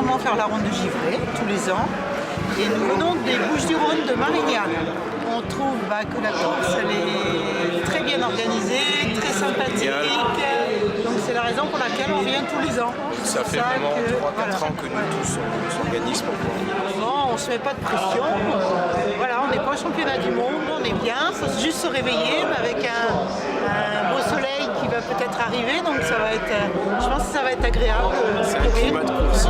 régulièrement faire la ronde de Givray, tous les ans. Et nous venons des Bouches-du-Rhône de Marignane. On trouve que la course elle est très bien organisée, très sympathique. Donc c'est la raison pour laquelle on vient tous les ans. Ça fait vraiment 3-4 ans que nous tous on s'organise pour voir. Bon, on ne se met pas de pression. Voilà, on n'est pas au championnat du monde, on est bien. Il faut juste se réveiller mais avec un beau soleil qui va peut-être arriver. Donc ça va être, je pense que ça va être agréable. C'est le climat de course.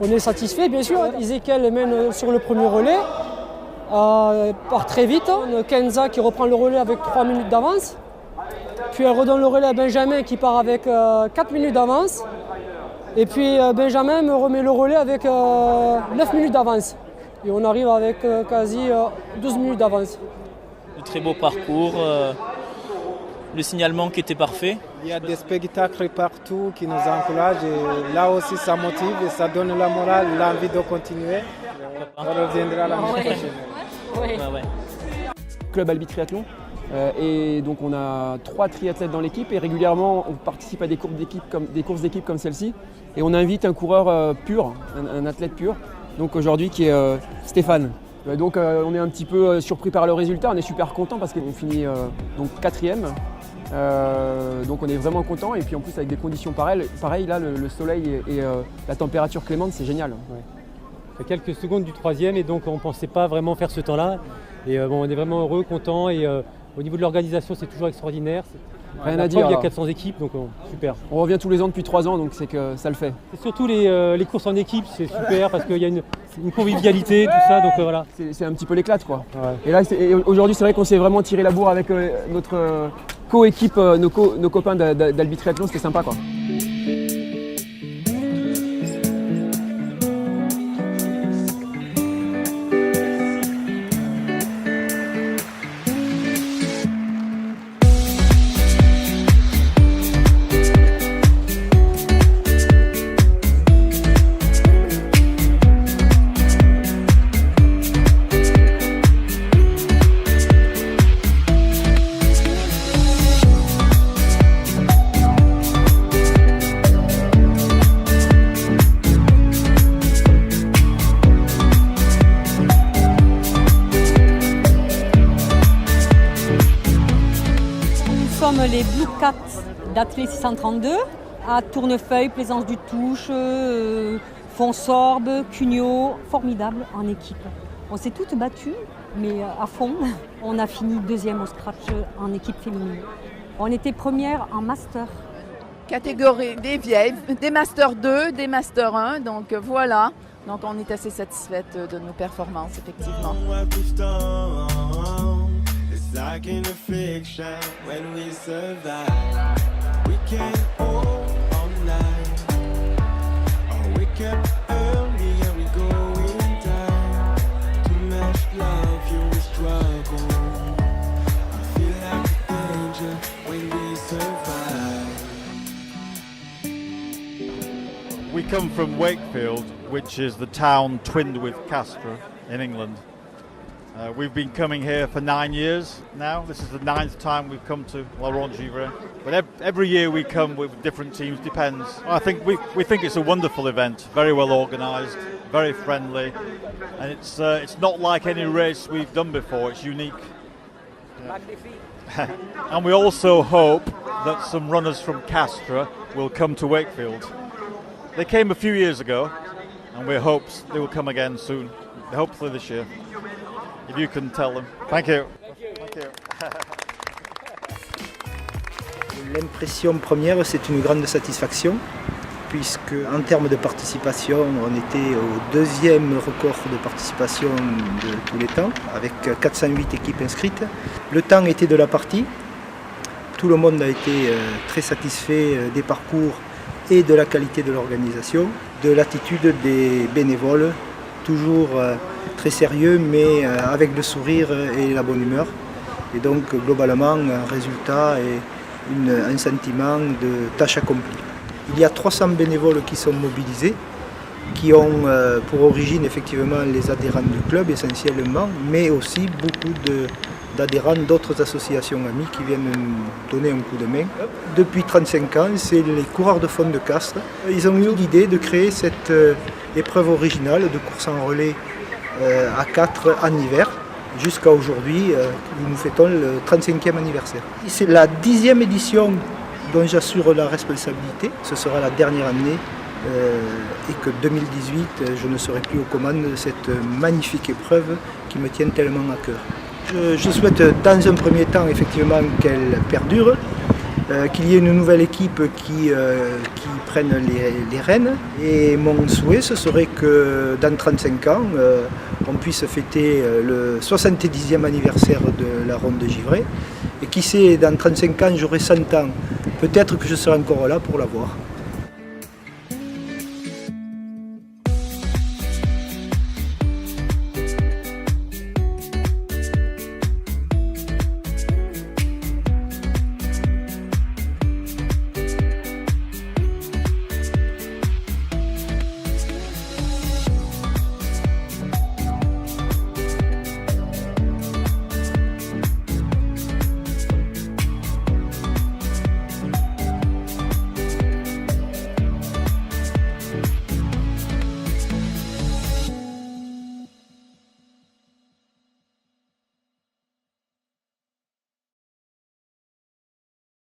On est satisfait, bien sûr. Ezekiel mène sur le premier relais, part très vite. Kenza qui reprend le relais avec 3 minutes d'avance. Puis elle redonne le relais à Benjamin qui part avec 4 minutes d'avance. Et puis Benjamin me remet le relais avec 9 minutes d'avance. Et on arrive avec quasi 12 minutes d'avance. De très beau parcours, le signalement qui était parfait. Il y a des spectacles partout qui nous encouragent et là aussi ça motive et ça donne la morale, l'envie de continuer. On reviendra l'année prochaine. Ouais. Club Albi Triathlon. Et donc on a 3 triathlètes dans l'équipe et régulièrement on participe à des courses d'équipe comme celle-ci. Et on invite un coureur pur, un athlète pur, donc aujourd'hui qui est Stéphane. Donc on est un petit peu surpris par le résultat, on est super content parce qu'on finit donc 4e. Donc on est vraiment content et puis en plus avec des conditions pareilles là le soleil et la température clémente, c'est génial. Ouais. Quelques secondes du 3e et donc on ne pensait pas vraiment faire ce temps-là. Et on est vraiment heureux, content et au niveau de l'organisation c'est toujours extraordinaire. Rien à dire. Il y a 400 équipes donc super. On revient tous les ans depuis 3 ans donc c'est que ça le fait. Et surtout les courses en équipe c'est super parce qu'il y a une convivialité, tout ça donc voilà. C'est un petit peu l'éclate quoi. Ouais. Et là aujourd'hui c'est vrai qu'on s'est vraiment tiré la bourre avec notre co-équipe, nos copains d'Albi Triathlon, c'était sympa quoi. Nous sommes les Blue Cats d'Athlée 632 à Tournefeuille, Plaisance du Touche, Fonsorbe, Cugnot, formidable en équipe. On s'est toutes battues, mais à fond. On a fini 2e au scratch en équipe féminine. On était première en master. Catégorie des vieilles, des Master 2, des Master 1, donc voilà. Donc on est assez satisfaite de nos performances, effectivement. Like in a fiction, when we survive, we can hold all night. Oh, wake up early and we go in time. Too much love, you will struggle. I feel like a danger when we survive. We come from Wakefield, which is the town twinned with Castres in England. We've been coming here for 9 years now. This is the 9th time we've come to La Ronde-Givray. But every year we come with different teams, depends. I think we think it's a wonderful event, very well organised, very friendly, and it's not like any race we've done before. It's unique. Yeah. And we also hope that some runners from Castres will come to Wakefield. They came a few years ago, and we hope they will come again soon, hopefully this year. If you can tell them. Thank you. Thank you. L'impression première, c'est une grande satisfaction, puisque en termes de participation, on était au 2e record de participation de tous les temps, avec 408 équipes inscrites. Le temps était de la partie. Tout le monde a été très satisfait des parcours et de la qualité de l'organisation, de l'attitude des bénévoles, toujours très sérieux, mais avec le sourire et la bonne humeur. Et donc globalement un résultat et un sentiment de tâche accomplie. Il y a 300 bénévoles qui sont mobilisés, qui ont pour origine effectivement les adhérents du club essentiellement, mais aussi beaucoup d'adhérents d'autres associations amies qui viennent nous donner un coup de main. Depuis 35 ans, c'est les coureurs de fond de Castres. Ils ont eu l'idée de créer cette épreuve originale de course en relais à 4 en hiver. Jusqu'à aujourd'hui, nous fêtons le 35e anniversaire. C'est la 10e édition dont j'assure la responsabilité. Ce sera la dernière année et que 2018, je ne serai plus aux commandes de cette magnifique épreuve qui me tient tellement à cœur. Je souhaite dans un premier temps effectivement qu'elle perdure, qu'il y ait une nouvelle équipe qui prenne les rênes. Et mon souhait, ce serait que dans 35 ans, on puisse fêter le 70e anniversaire de la Ronde de Givray. Et qui sait, dans 35 ans, j'aurai 100 ans. Peut-être que je serai encore là pour la voir.